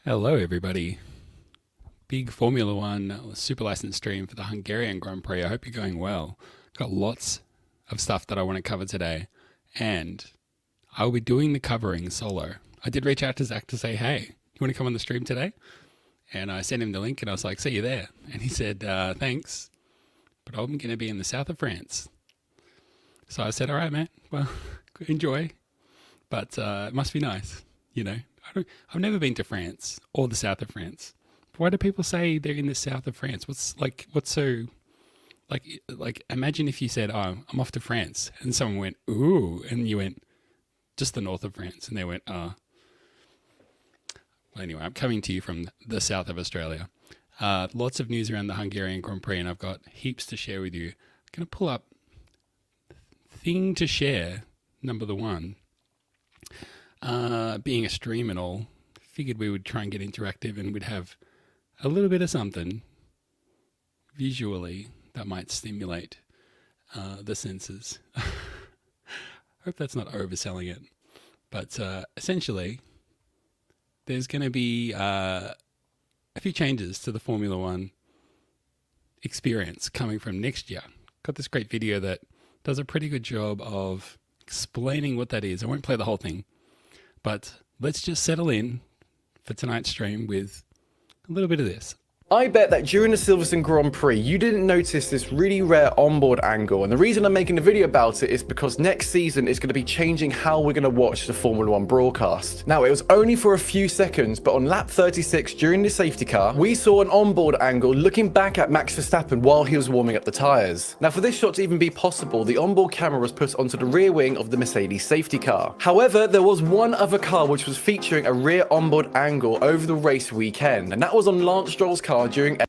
Hello, everybody. Big Formula One super license stream for the Hungarian Grand Prix. I hope you're going well. Got lots of stuff that I want to cover today, and I'll be doing the covering solo. I did reach out to Zach to say, hey, you want to come on the stream today? And I sent him the link and I was like, see you there. And he said, thanks, but I'm going to be in the south of France. So I said, all right, man, well, enjoy, but it must be nice, you know. I've never been to France or the south of France. Why do people say they're in the south of France? What's so like? Imagine if you said, "Oh, I'm off to France," and someone went, "Ooh," and you went, "Just the north of France," and they went, "Ah." Well, anyway, I'm coming to you from the south of Australia. Lots of news around the Hungarian Grand Prix, and I've got heaps to share with you. I'm going to pull up thing to share number one. Being a stream and all, figured we would try and get interactive and we'd have a little bit of something visually that might stimulate the senses. Hope that's not overselling it. But essentially, there's going to be a few changes to the Formula One experience coming from next year. Got this great video that does a pretty good job of explaining what that is. I won't play the whole thing, but let's just settle in for tonight's stream with a little bit of this. I bet that during the Silverstone Grand Prix, you didn't notice this really rare onboard angle, and the reason I'm making a video about it is because next season is going to be changing how we're going to watch the Formula One broadcast. Now, it was only for a few seconds, but on lap 36 during the safety car, we saw an onboard angle looking back at Max Verstappen while he was warming up the tyres. Now, for this shot to even be possible, the onboard camera was put onto the rear wing of the Mercedes safety car. However, there was one other car which was featuring a rear onboard angle over the race weekend, and that was on Lance Stroll's car during Lance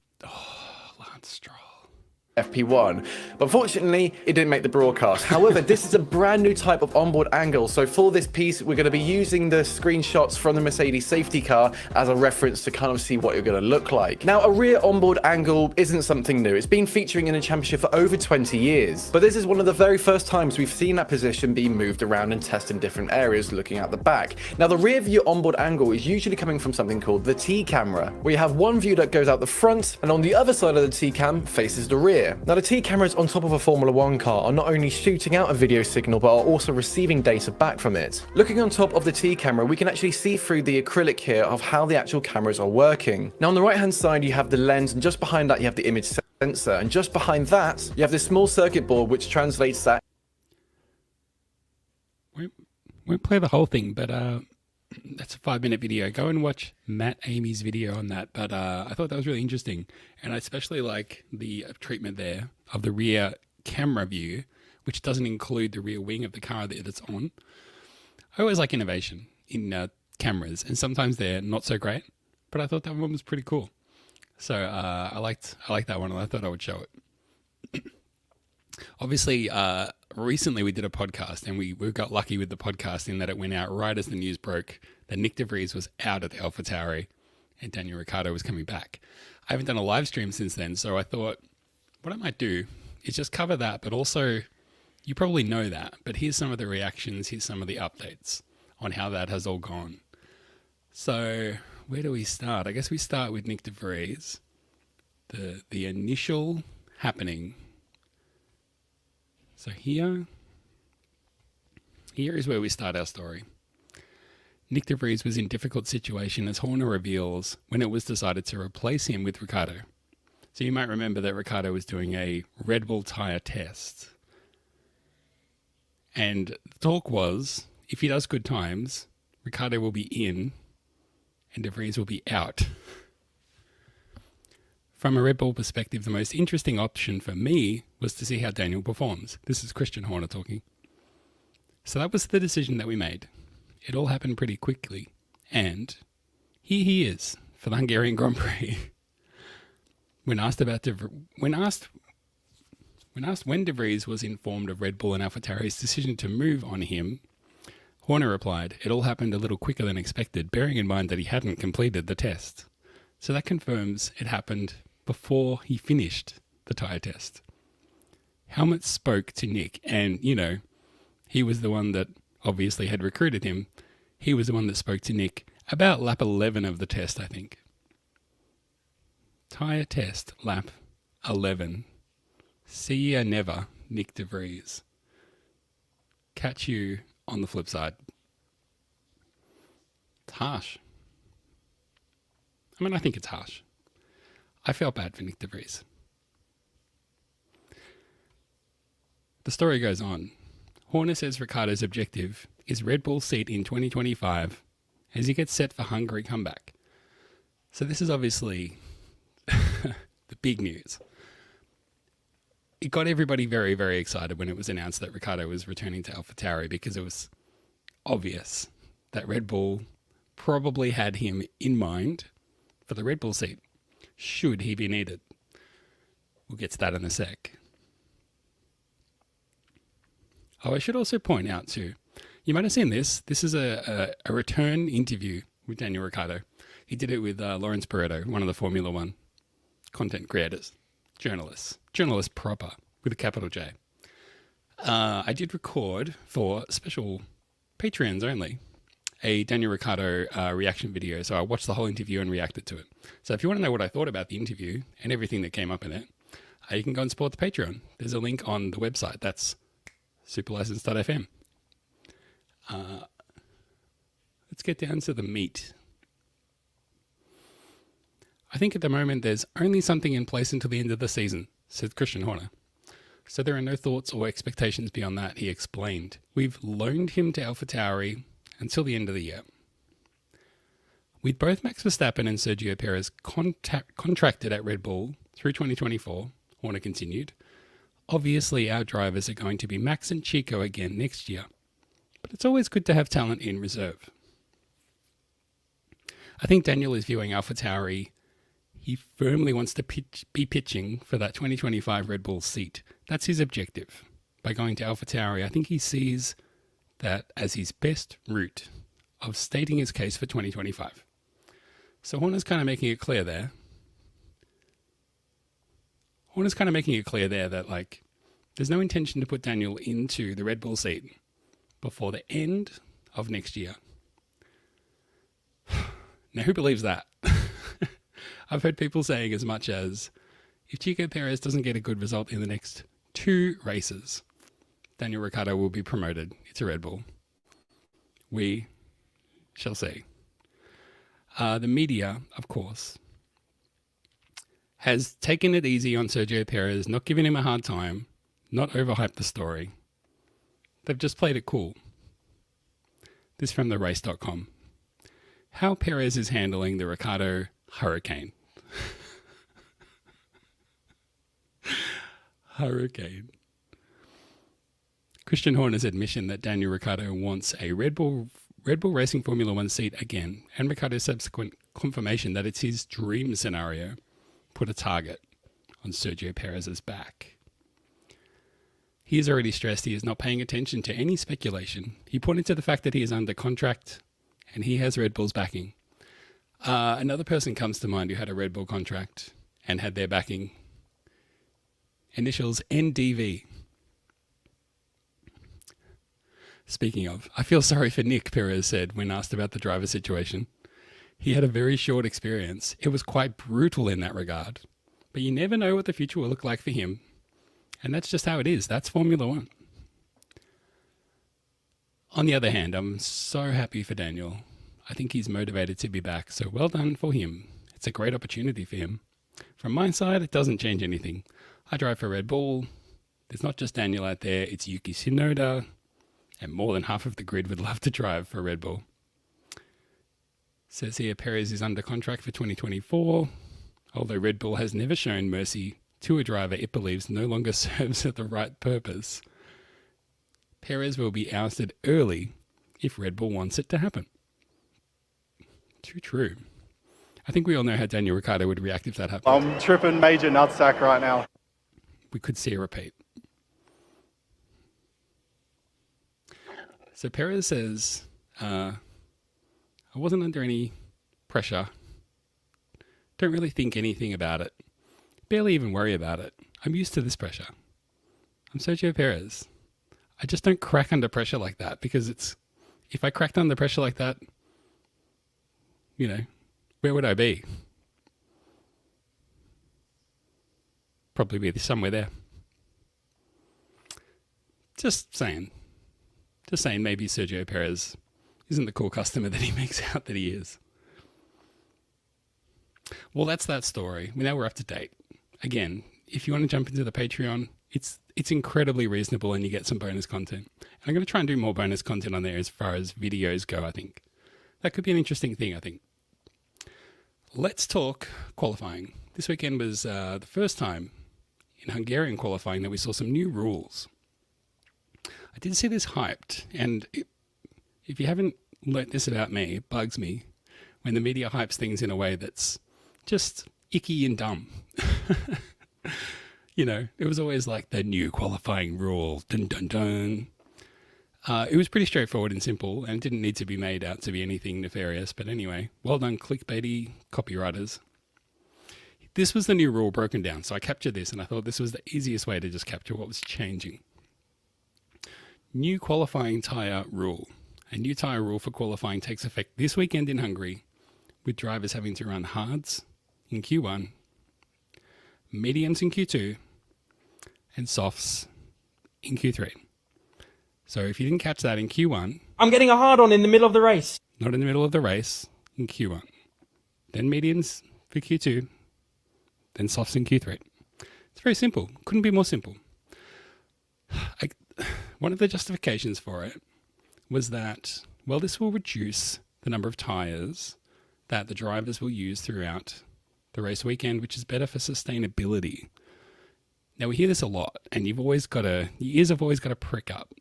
Stroll. FP1, but unfortunately it didn't make the broadcast. However, this is a brand new type of onboard angle, so for this piece we're going to be using the screenshots from the Mercedes safety car as a reference to kind of see what you're going to look like. Now, a rear onboard angle isn't something new. It's been featuring in the championship for over 20 years, but this is one of the very first times we've seen that position being moved around and tested in different areas looking at the back. Now, the rear view onboard angle is usually coming from something called the T-camera, where you have one view that goes out the front, and on the other side of the T-cam faces the rear. Now, the T-cameras on top of a Formula One car are not only shooting out a video signal, but are also receiving data back from it. Looking on top of the T-camera, we can actually see through the acrylic here of how the actual cameras are working. Now, on the right-hand side, you have the lens, and just behind that, you have the image sensor, and just behind that, you have this small circuit board which translates that. Won't play the whole thing, but that's a 5-minute video. Go and watch Matt Amy's video on that. But I thought that was really interesting. And I especially like the treatment there of the rear camera view, which doesn't include the rear wing of the car that it's on. I always like innovation in cameras, and sometimes they're not so great, but I thought that one was pretty cool. So I liked that one, and I thought I would show it. Obviously, recently we did a podcast, and we got lucky with the podcast in that it went out right as the news broke that Nick de Vries was out at the AlphaTauri and Daniel Ricciardo was coming back. I haven't done a live stream since then, so I thought what I might do is just cover that, but also, you probably know that, but here's some of the reactions, here's some of the updates on how that has all gone. So where do we start? I guess we start with Nick de Vries, the initial happening. So here is where we start our story. Nick de Vries was in difficult situation, as Horner reveals, when it was decided to replace him with Ricciardo. So you might remember that Ricciardo was doing a Red Bull tyre test. And the talk was, if he does good times, Ricciardo will be in and de Vries will be out. From a Red Bull perspective, the most interesting option for me was to see how Daniel performs. This is Christian Horner talking. So that was the decision that we made. It all happened pretty quickly. And here he is for the Hungarian Grand Prix. When asked when de Vries was informed of Red Bull and AlphaTauri's decision to move on him, Horner replied, "It all happened a little quicker than expected, bearing in mind that he hadn't completed the test." So that confirms it happened before he finished the tyre test. Helmut spoke to Nick, and, you know, he was the one that obviously had recruited him. He was the one that spoke to Nick About lap 11 of the test, I think. Tyre test, lap 11. See ya never, Nick de Vries. Catch you on the flip side. It's harsh. I mean, I think it's harsh. I felt bad for Nick de Vries. The story goes on. Horner says Ricciardo's objective is Red Bull seat in 2025 as he gets set for Hungary comeback. So this is obviously the big news. It got everybody very, very excited when it was announced that Ricciardo was returning to AlphaTauri, because it was obvious that Red Bull probably had him in mind for the Red Bull seat, should he be needed. We'll get to that in a sec. Oh, I should also point out too, you might have seen this. This is a return interview with Daniel Ricciardo. He did it with Lawrence Barretto, one of the Formula One content creators, journalist proper, with a capital J. I did record, for special Patreons only, a Daniel Ricciardo reaction video. So I watched the whole interview and reacted to it. So if you want to know what I thought about the interview and everything that came up in it, you can go and support the Patreon. There's a link on the website. That's superlicense.fm. Let's get down to the meat. I think at the moment there's only something in place until the end of the season, said Christian Horner. So there are no thoughts or expectations beyond that, he explained. We've loaned him to AlphaTauri until the end of the year. With both Max Verstappen and Sergio Perez contracted at Red Bull through 2024, Horner continued, obviously our drivers are going to be Max and Chico again next year, but it's always good to have talent in reserve. I think Daniel is viewing AlphaTauri. He firmly wants to be pitching for that 2025 Red Bull seat. That's his objective. By going to AlphaTauri, I think he sees that as his best route of stating his case for 2025. So Horner's kind of making it clear there. That, like, there's no intention to put Daniel into the Red Bull seat before the end of next year. Now, who believes that? I've heard people saying as much as, if Chico Perez doesn't get a good result in the next 2 races, Daniel Ricciardo will be promoted. It's a Red Bull. We shall see. The media, of course, has taken it easy on Sergio Perez, not giving him a hard time, not overhyped the story. They've just played it cool. This from the race.com. How Perez is handling the Ricciardo hurricane. Hurricane. Christian Horner's admission that Daniel Ricciardo wants a Red Bull Racing Formula One seat again, and Ricciardo's subsequent confirmation that it's his dream scenario, put a target on Sergio Perez's back. He has already stressed he is not paying attention to any speculation. He pointed to the fact that he is under contract and he has Red Bull's backing. Another person comes to mind who had a Red Bull contract and had their backing. Initials NDV. Speaking of, I feel sorry for Nick, Perez said when asked about the driver situation. He had a very short experience. It was quite brutal in that regard. But you never know what the future will look like for him. And that's just how it is. That's Formula One. On the other hand, I'm so happy for Daniel. I think he's motivated to be back, so well done for him. It's a great opportunity for him. From my side, it doesn't change anything. I drive for Red Bull. There's not just Daniel out there, it's Yuki Tsunoda, and more than half of the grid would love to drive for Red Bull. Says here Perez is under contract for 2024, although Red Bull has never shown mercy to a driver it believes no longer serves the right purpose. Perez will be ousted early if Red Bull wants it to happen. Too true. I think we all know how Daniel Ricciardo would react if that happened. I'm tripping major nutsack right now. We could see a repeat. So Perez says, I wasn't under any pressure. Don't really think anything about it. Barely even worry about it. I'm used to this pressure. I'm Sergio Perez. I just don't crack under pressure like that, because if I cracked under pressure like that, where would I be? Probably be somewhere there. Just saying. Maybe Sergio Perez isn't the cool customer that he makes out that he is. Well, that's that story. Now we're up to date. Again, if you want to jump into the Patreon, it's incredibly reasonable and you get some bonus content. And I'm going to try and do more bonus content on there as far as videos go, I think. That could be an interesting thing, I think. Let's talk qualifying. This weekend was the first time in Hungarian qualifying that we saw some new rules. I did see this hyped, and if you haven't learnt this about me, it bugs me when the media hypes things in a way that's just icky and dumb. It was always like the new qualifying rule, dun dun dun. It was pretty straightforward and simple, and it didn't need to be made out to be anything nefarious. But anyway, well done, clickbaity copywriters. This was the new rule broken down. So I captured this, and I thought this was the easiest way to just capture what was changing. New qualifying tyre rule. A new tyre rule for qualifying takes effect this weekend in Hungary, with drivers having to run hards in Q1, mediums in Q2, and softs in Q3. So if you didn't catch that in Q1... I'm getting a hard on in the middle of the race. Not in the middle of the race, in Q1. Then mediums for Q2, then softs in Q3. It's very simple. Couldn't be more simple. One of the justifications for it was that, well, this will reduce the number of tyres that the drivers will use throughout the race weekend, which is better for sustainability. Now, we hear this a lot, and your ears have always got to prick up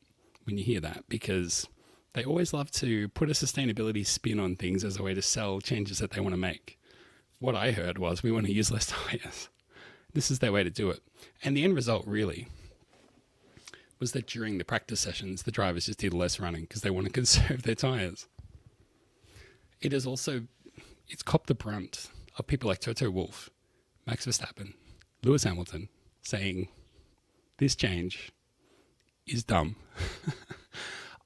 when you hear that, because they always love to put a sustainability spin on things as a way to sell changes that they want to make. What I heard was, we want to use less tyres. This is their way to do it. And the end result, really, was that during the practice sessions, the drivers just did less running because they want to conserve their tyres. It's copped the brunt of people like Toto Wolff, Max Verstappen, Lewis Hamilton, saying this change is dumb.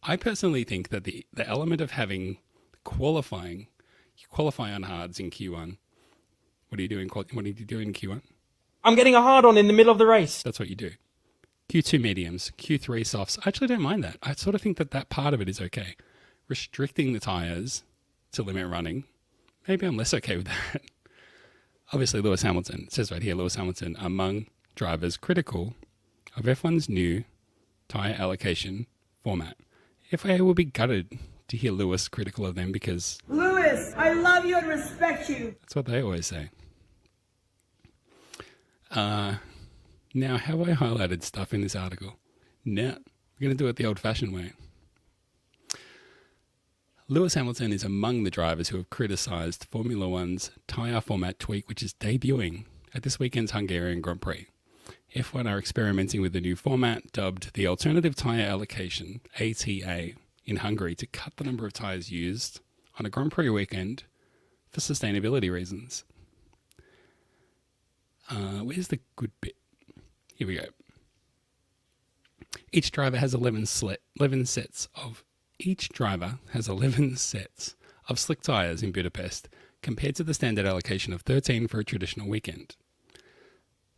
I personally think that the element of having qualifying, you qualify on hards in Q1. What do you do in Q1? I'm getting a hard on in the middle of the race. That's what you do. Q2 mediums, Q3 softs. I actually don't mind that. I sort of think that part of it is okay. Restricting the tyres to limit running, maybe I'm less okay with that. Obviously, Lewis Hamilton, it says right here, Lewis Hamilton among drivers critical of F1's new tyre allocation format. FIA will be gutted to hear Lewis critical of them because... Lewis, I love you and respect you. That's what they always say. Now, have I highlighted stuff in this article? No. We're going to do it the old-fashioned way. Lewis Hamilton is among the drivers who have criticised Formula One's tyre format tweak, which is debuting at this weekend's Hungarian Grand Prix. F1 are experimenting with a new format dubbed the Alternative Tyre Allocation, ATA, in Hungary to cut the number of tyres used on a Grand Prix weekend for sustainability reasons. Where's the good bit? Here we go. Each driver has 11 sets of slick tyres in Budapest, compared to the standard allocation of 13 for a traditional weekend.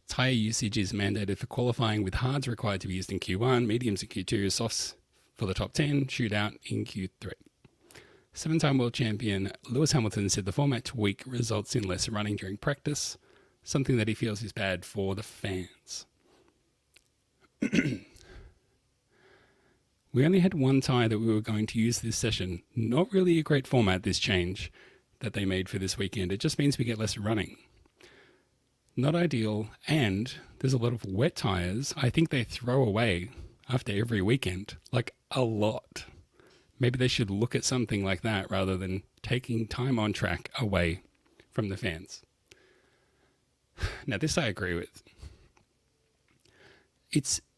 Tyre usage is mandated for qualifying, with hards required to be used in Q1, mediums in Q2, softs for the top 10, shootout in Q3. Seven-time world champion Lewis Hamilton said the format tweak results in less running during practice, something that he feels is bad for the fans. We only had one tyre that we were going to use this session. Not really a great format, this change that they made for this weekend. It just means we get less running. Not ideal, and there's a lot of wet tyres I think they throw away after every weekend, like a lot. Maybe they should look at something like that rather than taking time on track away from the fans. Now, this I agree with.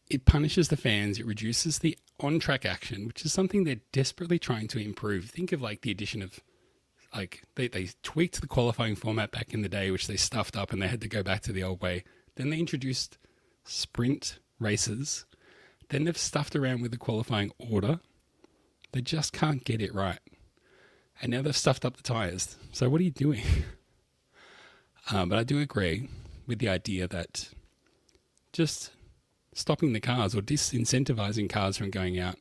It punishes the fans, it reduces the on-track action, which is something they're desperately trying to improve. Think of like the addition of, like, they tweaked the qualifying format back in the day, which they stuffed up and they had to go back to the old way. Then they introduced sprint races. Then they've stuffed around with the qualifying order. They just can't get it right. And now they've stuffed up the tyres. So what are you doing? But I do agree with the idea that just stopping the cars or disincentivizing cars from going out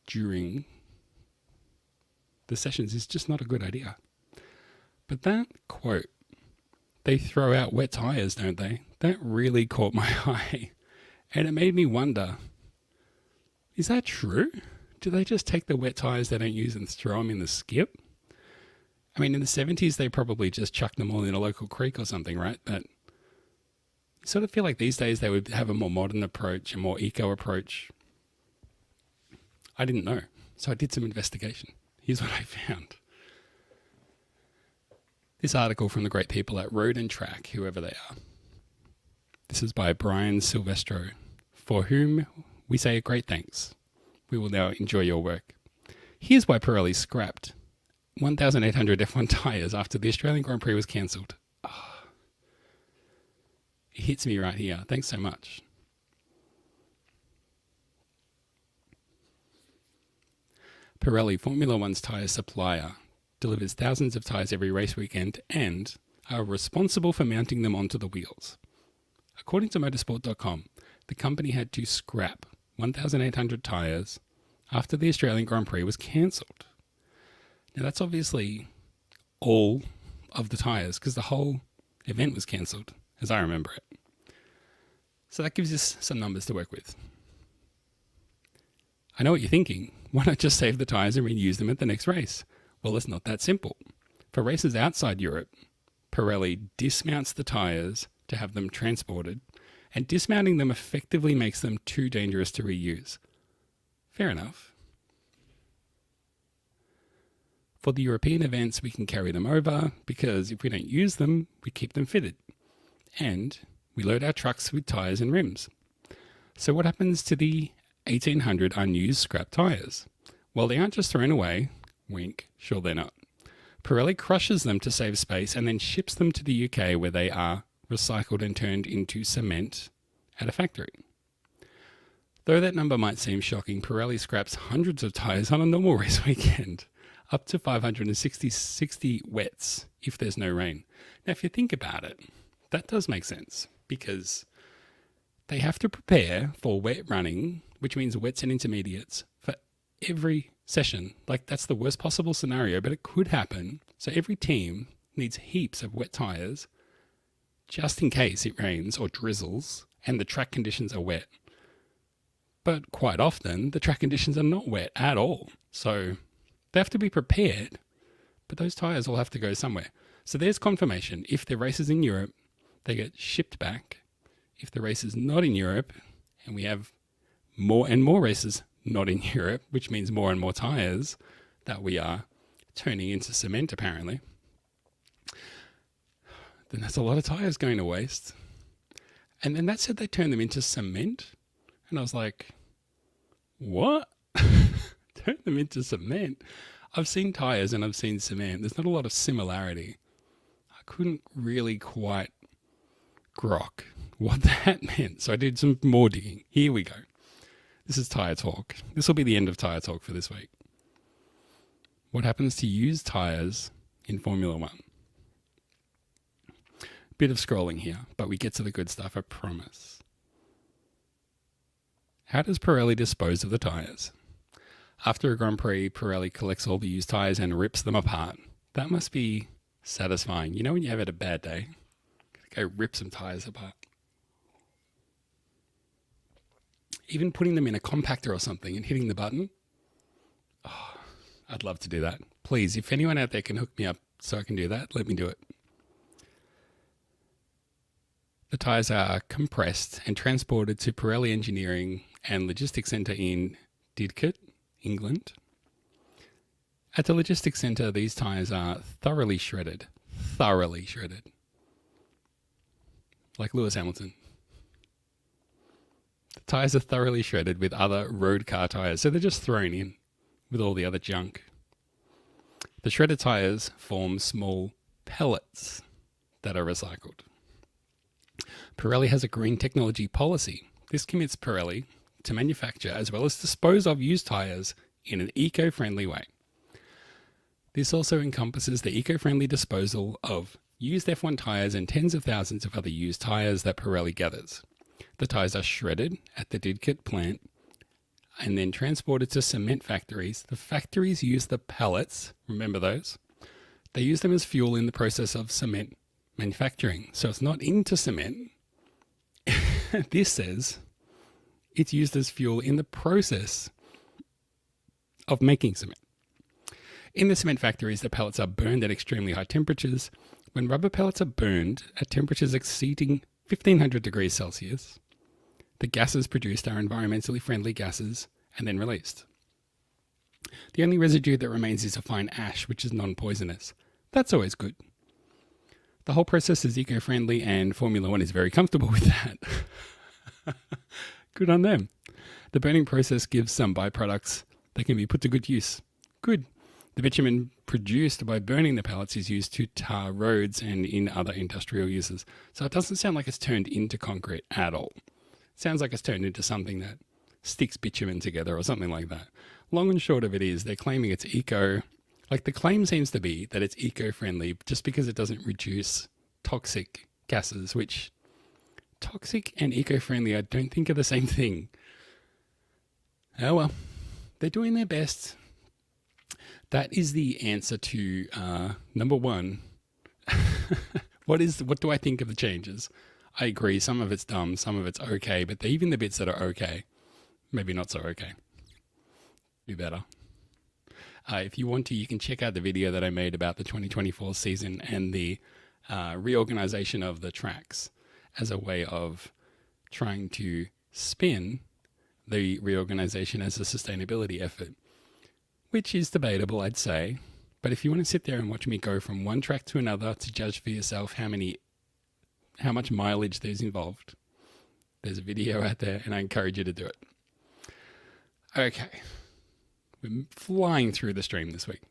during the sessions is just not a good idea. But that quote, they throw out wet tyres, don't they? That really caught my eye. And it made me wonder, is that true? Do they just take the wet tyres they don't use and throw them in the skip? I mean, in the 70s, they probably just chucked them all in a local creek or something, right? But I sort of feel like these days they would have a more modern approach, a more eco approach. I didn't know, so I did some investigation. Here's what I found. This article from the great people at Road and Track, whoever they are. This is by Brian Silvestro, for whom we say a great thanks. We will now enjoy your work. Here's why Pirelli scrapped 1,800 F1 tyres after the Australian Grand Prix was cancelled. Oh, it hits me right here. Thanks so much. Pirelli, Formula One's tyre supplier, delivers thousands of tyres every race weekend and are responsible for mounting them onto the wheels. According to motorsport.com, the company had to scrap 1,800 tyres after the Australian Grand Prix was cancelled. Now that's obviously all of the tyres because the whole event was cancelled, as I remember it. So that gives us some numbers to work with. I know what you're thinking. Why not just save the tyres and reuse them at the next race? Well, it's not that simple. For races outside Europe, Pirelli dismounts the tyres to have them transported, and dismounting them effectively makes them too dangerous to reuse. Fair enough. For the European events, we can carry them over because if we don't use them, we keep them fitted. And we load our trucks with tyres and rims. So what happens to the 1,800 unused scrap tyres? Well, they aren't just thrown away. Wink, sure they're not. Pirelli crushes them to save space and then ships them to the UK where they are recycled and turned into cement at a factory. Though that number might seem shocking, Pirelli scraps hundreds of tyres on a normal race weekend, up to 560 wets if there's no rain. Now, if you think about it, that does make sense because they have to prepare for wet running, which means wets and intermediates, for every session. Like, that's the worst possible scenario, but it could happen. So every team needs heaps of wet tyres just in case it rains or drizzles and the track conditions are wet. But quite often, the track conditions are not wet at all. So they have to be prepared, but those tyres will have to go somewhere. So there's confirmation. If the race is in Europe, they get shipped back. If the race is not in Europe, and we have more and more races not in Europe, which means more and more tyres that we are turning into cement apparently, then that's a lot of tyres going to waste. And then that said they turn them into cement. And I was like, what? Turn them into cement? I've seen tyres and I've seen cement. There's not a lot of similarity. I couldn't really quite grok what that meant. So I did some more digging. Here we go. This is Tyre Talk. This will be the end of Tyre Talk for this week. What happens to used tyres in Formula One? Bit of scrolling here, but we get to the good stuff, I promise. How does Pirelli dispose of the tyres? After a Grand Prix, Pirelli collects all the used tyres and rips them apart. That must be satisfying. You know when you have had a bad day? Go rip some tyres apart. Even putting them in a compactor or something and hitting the button. Oh, I'd love to do that. Please, if anyone out there can hook me up so I can do that, let me do it. The tyres are compressed and transported to Pirelli Engineering and Logistics Centre in Didcot, England. At the Logistics Centre, these tyres are thoroughly shredded. Thoroughly shredded. Like Lewis Hamilton. The tyres are thoroughly shredded with other road car tyres, so they're just thrown in with all the other junk. The shredded tyres form small pellets that are recycled. Pirelli has a green technology policy. This commits Pirelli to manufacture as well as dispose of used tyres in an eco-friendly way. This also encompasses the eco-friendly disposal of used F1 tyres and tens of thousands of other used tyres that Pirelli gathers. The tyres are shredded at the Didcot plant and then transported to cement factories. The factories use the pellets, remember those? They use them as fuel in the process of cement manufacturing. So it's not into cement. This says it's used as fuel in the process of making cement. In the cement factories, the pellets are burned at extremely high temperatures. When rubber pellets are burned at temperatures exceeding 1500 degrees Celsius, the gases produced are environmentally friendly gases and then released. The only residue that remains is a fine ash, which is non-poisonous. That's always good. The whole process is eco-friendly and Formula One is very comfortable with that. Good on them. The burning process gives some byproducts that can be put to good use. Good. The bitumen produced by burning the pellets is used to tar roads and in other industrial uses. So it doesn't sound like it's turned into concrete at all. It sounds like it's turned into something that sticks bitumen together or something like that. Long and short of it is they're claiming it's the claim seems to be that it's eco-friendly just because it doesn't reduce toxic gases, which toxic and eco-friendly I don't think are the same thing. Oh well, they're doing their best. That is the answer to number one. What do I think of the changes? I agree, some of it's dumb, some of it's okay, but even the bits that are okay, maybe not so okay. Do better. If you want to, you can check out the video that I made about the 2024 season and the reorganization of the tracks as a way of trying to spin the reorganization as a sustainability effort, which is debatable, I'd say. But if you want to sit there and watch me go from one track to another to judge for yourself how much mileage there's involved, there's a video out there and I encourage you to do it. Okay. We're flying through the stream this week.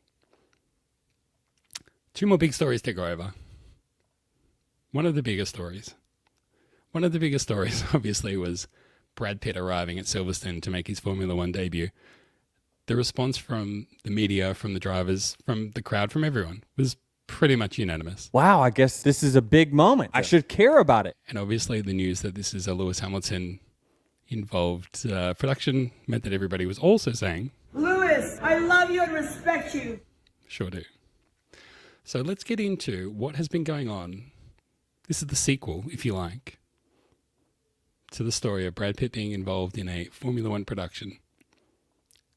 2 more big stories to go over. One of the biggest stories, obviously, was Brad Pitt arriving at Silverstone to make his Formula One debut. The response from the media, from the drivers, from the crowd, from everyone was pretty much unanimous. Wow, I guess this is a big moment. I should care about it. And obviously the news that this is a Lewis Hamilton involved production meant that everybody was also saying, Lewis, I love you and respect you. Sure do. So let's get into what has been going on. This is the sequel, if you like, to the story of Brad Pitt being involved in a Formula One production.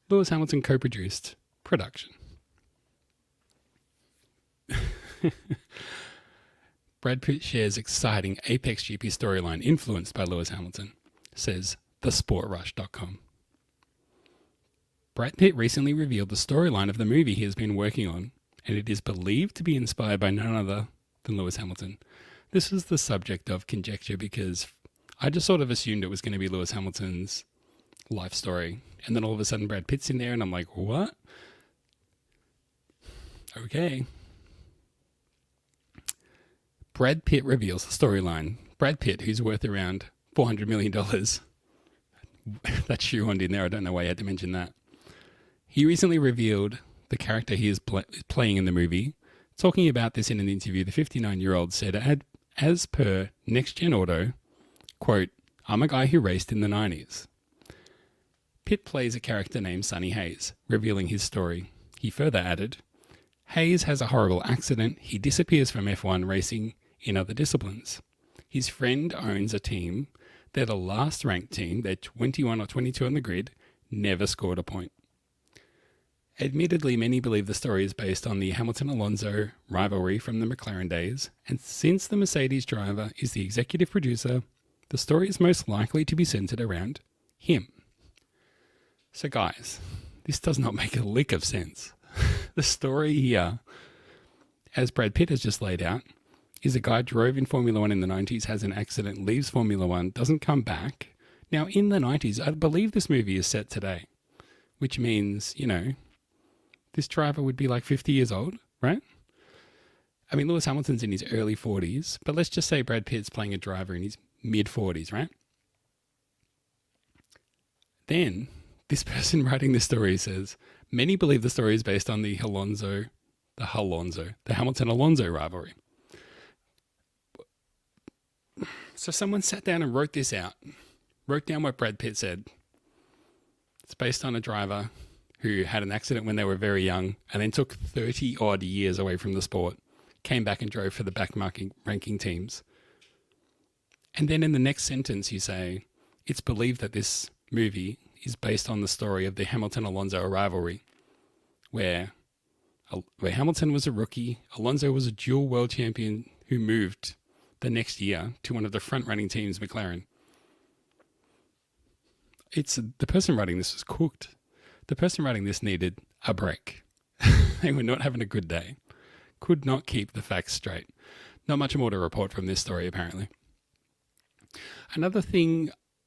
Lewis Hamilton co-produced production. Brad Pitt shares exciting Apex GP storyline influenced by Lewis Hamilton, says thesportrush.com. Brad Pitt recently revealed the storyline of the movie he has been working on, and it is believed to be inspired by none other than Lewis Hamilton. This was the subject of conjecture because I just sort of assumed it was going to be Lewis Hamilton's life story. And then all of a sudden Brad Pitt's in there and I'm like, what? Okay. Brad Pitt reveals the storyline. Brad Pitt, who's worth around $400 million. That's shoehorned in there. I don't know why I had to mention that. He recently revealed the character he is playing in the movie. Talking about this in an interview, the 59-year-old said, as per Next Gen Auto, quote, I'm a guy who raced in the 90s. Pitt plays a character named Sonny Hayes, revealing his story. He further added, Hayes has a horrible accident. He disappears from F1 racing in other disciplines. His friend owns a team. They're the last ranked team. They're 21 or 22 on the grid, never scored a point. Admittedly, many believe the story is based on the Hamilton-Alonso rivalry from the McLaren days, and since the Mercedes driver is the executive producer, the story is most likely to be centered around him. So guys, this does not make a lick of sense. The story here, as Brad Pitt has just laid out, is a guy drove in Formula One in the 90s, has an accident, leaves Formula One, doesn't come back. Now, in the 90s, I believe this movie is set today, which means, this driver would be like 50 years old, right? I mean, Lewis Hamilton's in his early 40s, but let's just say Brad Pitt's playing a driver in his mid-40s, right? Then, this person writing this story says, many believe the story is based on the Alonso the Hamilton-Alonso rivalry. So someone sat down and wrote this out, wrote down what Brad Pitt said. It's based on a driver who had an accident when they were very young and then took 30 odd years away from the sport, came back and drove for the ranking teams. And then in the next sentence you say, it's believed that this movie is based on the story of the Hamilton-Alonso rivalry, where Hamilton was a rookie, Alonso was a dual world champion who moved the next year to one of the front-running teams, McLaren. The person writing this was cooked. The person writing this needed a break. They were not having a good day. Could not keep the facts straight. Not much more to report from this story, apparently. Another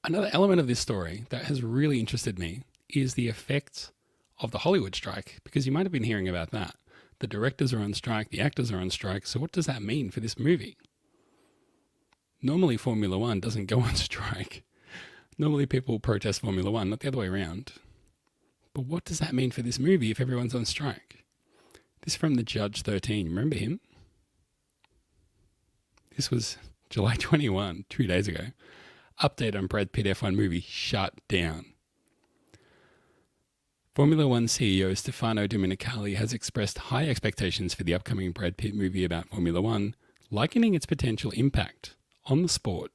element of this story that has really interested me is the effect of the Hollywood strike, because you might have been hearing about that. The directors are on strike, the actors are on strike, so what does that mean for this movie? Normally Formula One doesn't go on strike. Normally people protest Formula One, not the other way around. But what does that mean for this movie if everyone's on strike? This is from the Judge 13. Remember him? This was July 21, 2 days ago. Update on Brad Pitt F1 movie shut down. Formula One CEO Stefano Domenicali has expressed high expectations for the upcoming Brad Pitt movie about Formula One, likening its potential impact on the sport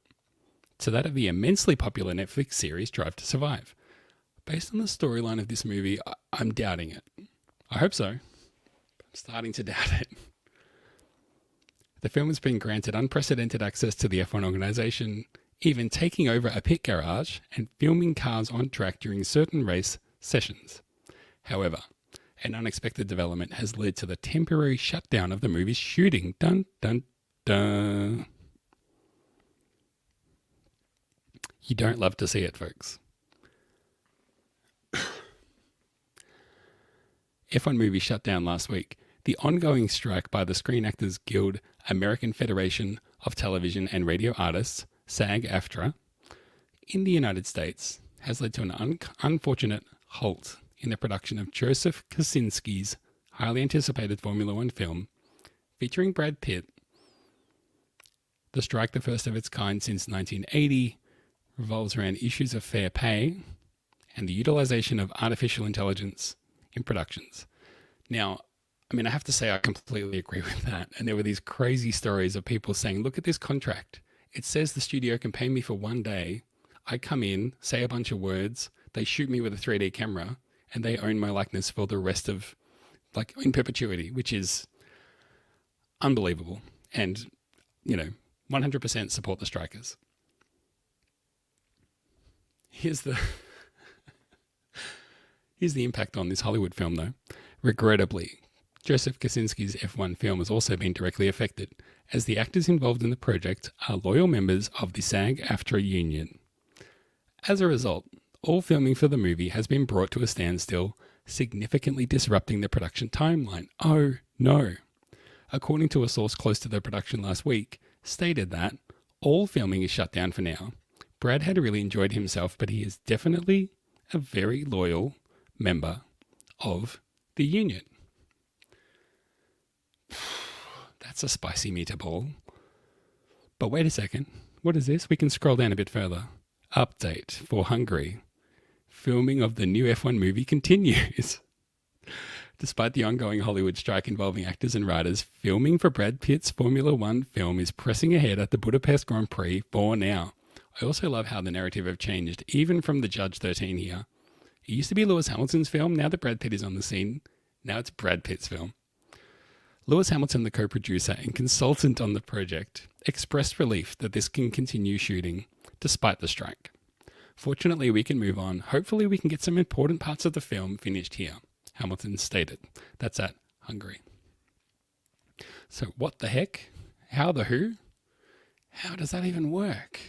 to that of the immensely popular Netflix series Drive to Survive. Based on the storyline of this movie, I'm doubting it. I hope so. I'm starting to doubt it. The film has been granted unprecedented access to the F1 organization, even taking over a pit garage and filming cars on track during certain race sessions. However, an unexpected development has led to the temporary shutdown of the movie's shooting. Dun, dun, dun. You don't love to see it, folks. F1 movie shut down last week. The ongoing strike by the Screen Actors Guild, American Federation of Television and Radio Artists, SAG-AFTRA, in the United States has led to an unfortunate halt in the production of Joseph Kosinski's highly anticipated Formula One film featuring Brad Pitt. The strike, the first of its kind since 1980, revolves around issues of fair pay and the utilization of artificial intelligence in productions. Now, I have to say I completely agree with that. And there were these crazy stories of people saying, look at this contract. It says the studio can pay me for one day. I come in, say a bunch of words, they shoot me with a 3D camera, and they own my likeness for the rest of, in perpetuity, which is unbelievable. And, 100% support the strikers. Here's the impact on this Hollywood film, though. Regrettably, Joseph Kosinski's F1 film has also been directly affected, as the actors involved in the project are loyal members of the SAG-AFTRA union. As a result, all filming for the movie has been brought to a standstill, significantly disrupting the production timeline. Oh no. According to a source close to the production last week, stated that all filming is shut down for now. Brad had really enjoyed himself, but he is definitely a very loyal member of the union. That's a spicy meatball. But wait a second. What is this? We can scroll down a bit further. Update for Hungary. Filming of the new F1 movie continues. Despite the ongoing Hollywood strike involving actors and writers, filming for Brad Pitt's Formula One film is pressing ahead at the Budapest Grand Prix for now. I also love how the narrative have changed, even from the Judge 13 here. It used to be Lewis Hamilton's film. Now that Brad Pitt is on the scene, now it's Brad Pitt's film. Lewis Hamilton, the co-producer and consultant on the project, expressed relief that this can continue shooting despite the strike. Fortunately, we can move on. Hopefully, we can get some important parts of the film finished here, Hamilton stated. That's at Hungary. So what the heck? How the who? How does that even work?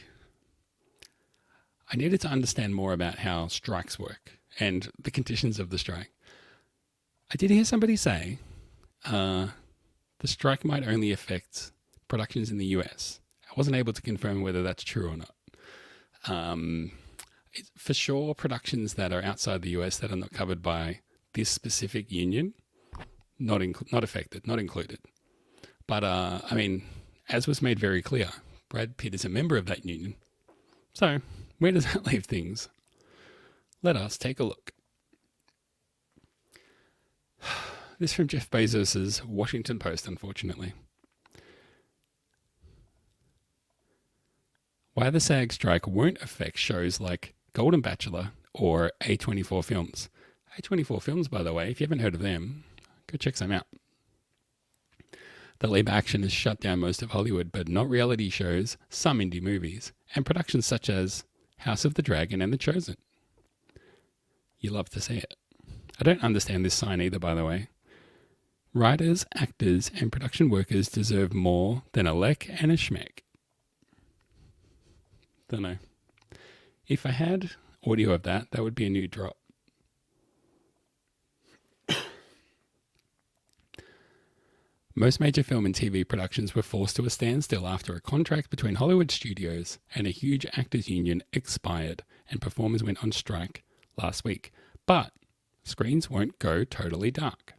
I needed to understand more about how strikes work and the conditions of the strike. I did hear somebody say the strike might only affect productions in the US. I wasn't able to confirm whether that's true or not. For sure, productions that are outside the US that are not covered by this specific union, not affected, not included. But I mean, as was made very clear, Brad Pitt is a member of that union. So where does that leave things? Let us take a look. This from Jeff Bezos's Washington Post, unfortunately. Why the SAG strike won't affect shows like Golden Bachelor or A24 Films. A24 Films, by the way, if you haven't heard of them, go check some out. The live action has shut down most of Hollywood, but not reality shows, some indie movies, and productions such as House of the Dragon and The Chosen. You love to see it. I don't understand this sign either, by the way. Writers, actors, and production workers deserve more than a lek and a schmeck. Don't know. If I had audio of that, that would be a new drop. Most major film and TV productions were forced to a standstill after a contract between Hollywood studios and a huge actors union expired and performers went on strike last week. But screens won't go totally dark.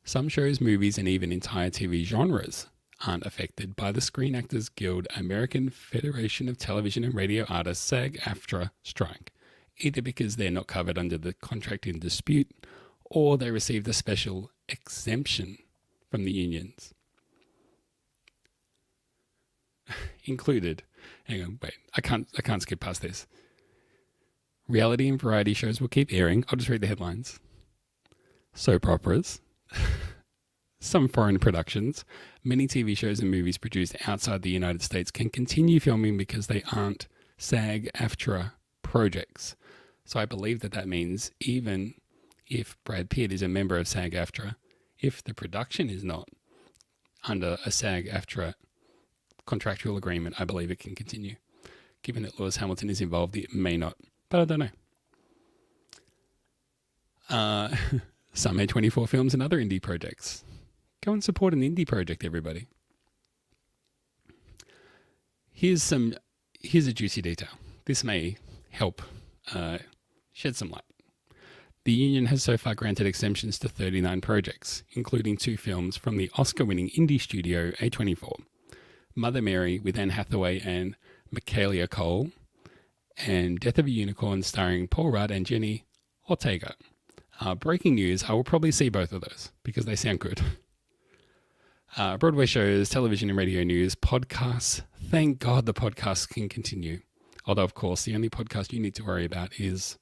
Some shows, movies, and even entire TV genres aren't affected by the Screen Actors Guild American Federation of Television and Radio Artists SAG-AFTRA strike, either because they're not covered under the contract in dispute or they received a special exemption from the unions. Included, hang on, wait, I can't skip past this. Reality and variety shows will keep airing. I'll just read the headlines. Soap operas, some foreign productions, many TV shows and movies produced outside the United States can continue filming because they aren't SAG-AFTRA projects. So I believe that means even if Brad Pitt is a member of SAG-AFTRA, if the production is not under a SAG-AFTRA contractual agreement, I believe it can continue. Given that Lewis Hamilton is involved, it may not, but I don't know. Some A24 Films and other indie projects. Go and support an indie project, everybody. Here's a juicy detail. This may help shed some light. The union has so far granted exemptions to 39 projects, including 2 films from the Oscar-winning indie studio A24, Mother Mary with Anne Hathaway and Michaela Cole, and Death of a Unicorn starring Paul Rudd and Jenny Ortega. Breaking news, I will probably see both of those because they sound good. Broadway shows, television and radio news, podcasts. Thank God the podcasts can continue. Although, of course, the only podcast you need to worry about is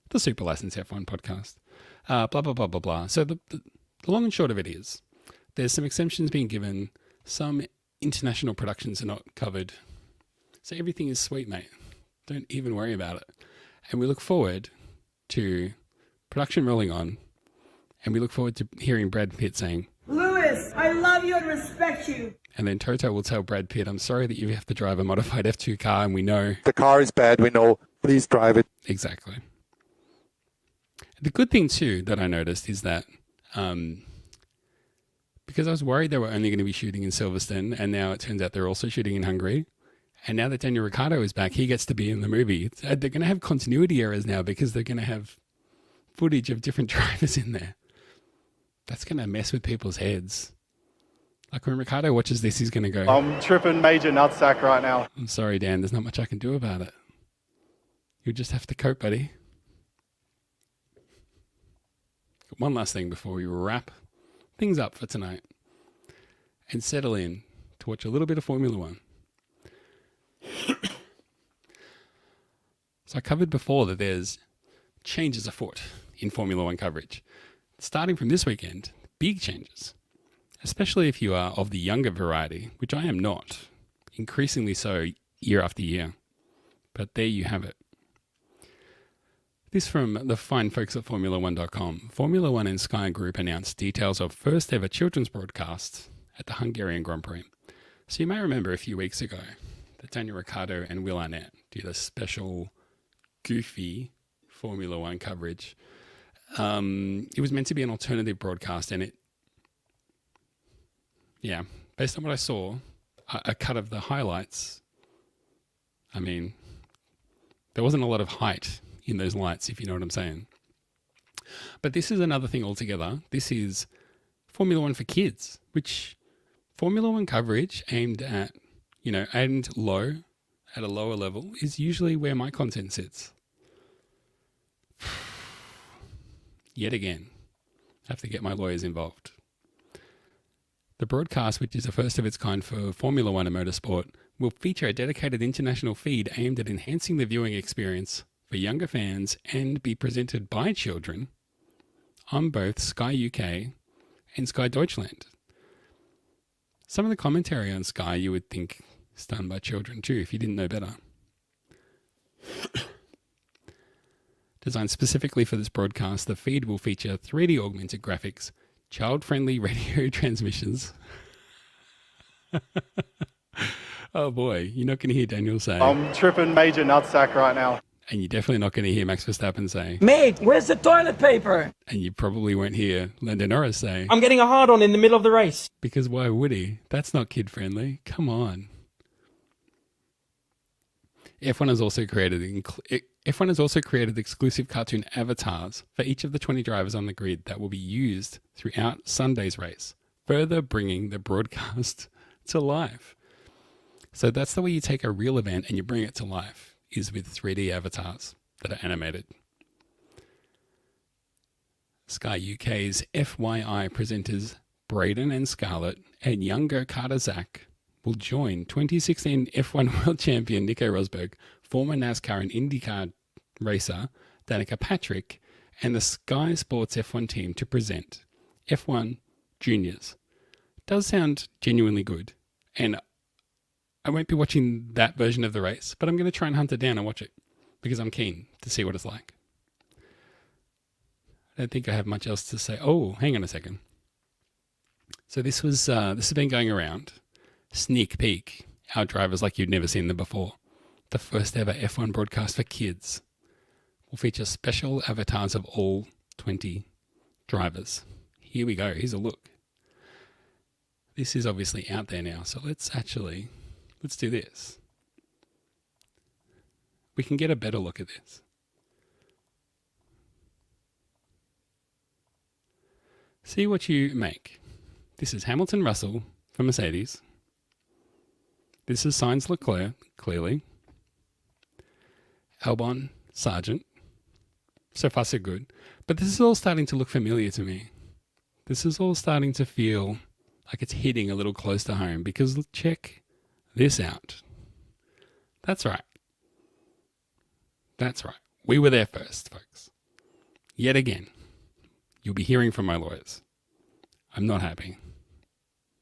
the Super License F1 podcast. Blah, blah, blah, blah, blah. So the long and short of it is there's some exemptions being given. Some international productions are not covered. So everything is sweet, mate. Don't even worry about it. And we look forward to production rolling on. And we look forward to hearing Brad Pitt saying, Lewis, I love you and respect you. and then Toto will tell Brad Pitt, I'm sorry that you have to drive a modified F2 car, and we know. The car is bad, we know. Please drive it. Exactly. The good thing, too, that I noticed is that because I was worried they were only going to be shooting in Silverstone, and now it turns out they're also shooting in Hungary. And now that Daniel Ricciardo is back, he gets to be in the movie. They're going to have continuity errors now because they're going to have footage of different drivers in there. That's going to mess with people's heads. Like when Ricciardo watches this, he's going to go, I'm tripping major nutsack right now. I'm sorry, Dan, there's not much I can do about it. You'll just have to cope, buddy. One last thing before we wrap things up for tonight and settle in to watch a little bit of Formula One. So I covered before that there's changes afoot in Formula One coverage. Starting from this weekend, big changes, especially if you are of the younger variety, which I am not, increasingly so year after year. But there you have it. This from the fine folks at Formula1.com. Formula One and Sky Group announced details of first ever children's broadcast at the Hungarian Grand Prix. So you may remember a few weeks ago that Daniel Ricciardo and Will Arnett did a special goofy Formula One coverage. It was meant to be an alternative broadcast, and based on what I saw, a cut of the highlights. I mean, there wasn't a lot of height in those lights, if you know what I'm saying. But this is another thing altogether. This is Formula One for kids, which Formula One coverage aimed at, aimed low, at a lower level, is usually where my content sits. Yet again, I have to get my lawyers involved. The broadcast, which is a first of its kind for Formula One and motorsport, will feature a dedicated international feed aimed at enhancing the viewing experience for younger fans and be presented by children on both Sky UK and Sky Deutschland. Some of the commentary on Sky you would think is done by children too, if you didn't know better. Designed specifically for this broadcast, the feed will feature 3D augmented graphics, child-friendly radio transmissions. Oh boy, you're not going to hear Daniel say. I'm tripping major nutsack right now. And you're definitely not going to hear Max Verstappen say. Mate, where's the toilet paper? And you probably won't hear Lando Norris say. I'm getting a hard on in the middle of the race. Because why would he? That's not kid-friendly. Come on. F1 has also created exclusive cartoon avatars for each of the 20 drivers on the grid that will be used throughout Sunday's race, further bringing the broadcast to life. So that's the way you take a real event and you bring it to life, is with 3D avatars that are animated. Sky UK's FYI presenters Braden and Scarlett and young go-karter Zach will join 2016 F1 World Champion Nico Rosberg, former NASCAR and IndyCar racer Danica Patrick, and the Sky Sports F1 team to present F1 Juniors. Does sound genuinely good, and I won't be watching that version of the race, but I'm going to try and hunt it down and watch it because I'm keen to see what it's like. I don't think I have much else to say. Oh, hang on a second. So this has been going around. Sneak peek, our drivers like you'd never seen them before. The first ever F1 broadcast for kids will feature special avatars of all 20 drivers. Here we go. Here's a look. This is obviously out there now, so let's do this. We can get a better look at this. See what you make. This is Hamilton Russell for Mercedes. This is Sainz Leclerc, clearly. Albon, Sargent. So far, so good. But this is all starting to look familiar to me. This is all starting to feel like it's hitting a little close to home, because check this out. That's right. That's right. We were there first, folks. Yet again, you'll be hearing from my lawyers. I'm not happy.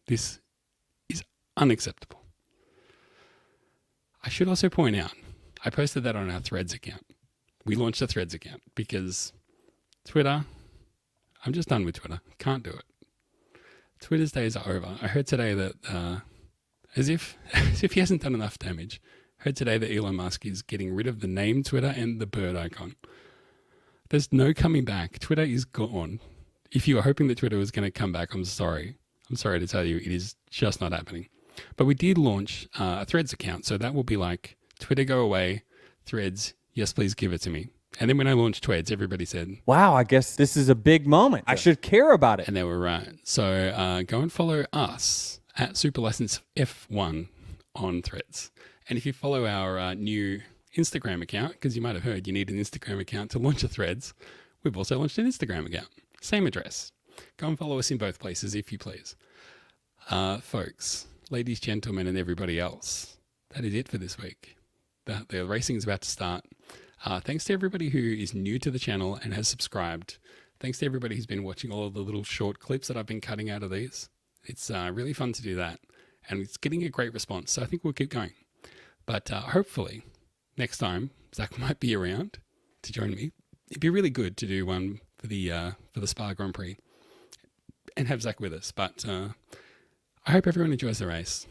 This is unacceptable. I should also point out, I posted that on our Threads account. We launched a Threads account because Twitter, I'm just done with Twitter. Can't do it. Twitter's days are over. I heard today that, as if he hasn't done enough damage, I heard today that Elon Musk is getting rid of the name Twitter and the bird icon. There's no coming back. Twitter is gone. If you were hoping that Twitter was going to come back, I'm sorry. I'm sorry to tell you, it is just not happening. But we did launch a Threads account, so that will be like, Twitter go away, Threads, yes, please give it to me. And then when I launched Threads, everybody said, wow, I guess this is a big moment. I should care about it. And they were right. So go and follow us at Superlicense F1 on Threads. And if you follow our new Instagram account, because you might have heard you need an Instagram account to launch a Threads, we've also launched an Instagram account. Same address. Go and follow us in both places, if you please. Folks, ladies, gentlemen, and everybody else, that is it for this week. The racing is about to start. Thanks to everybody who is new to the channel and has subscribed. Thanks to everybody who's been watching all of the little short clips that I've been cutting out of these. It's really fun to do that. And it's getting a great response, so I think we'll keep going. But hopefully, next time, Zach might be around to join me. It'd be really good to do one for the Spa Grand Prix and have Zach with us. But I hope everyone enjoys the race.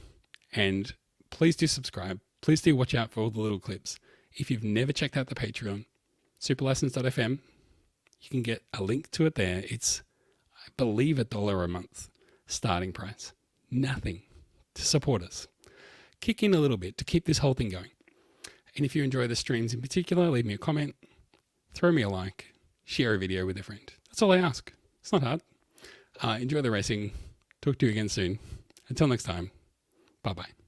And please do subscribe. Please do watch out for all the little clips. If you've never checked out the Patreon, superlicense.fm, you can get a link to it there. It's, I believe, $1 a month starting price. Nothing to support us. Kick in a little bit to keep this whole thing going. And if you enjoy the streams in particular, leave me a comment, throw me a like, share a video with a friend. That's all I ask. It's not hard. Enjoy the racing. Talk to you again soon. Until next time, bye-bye.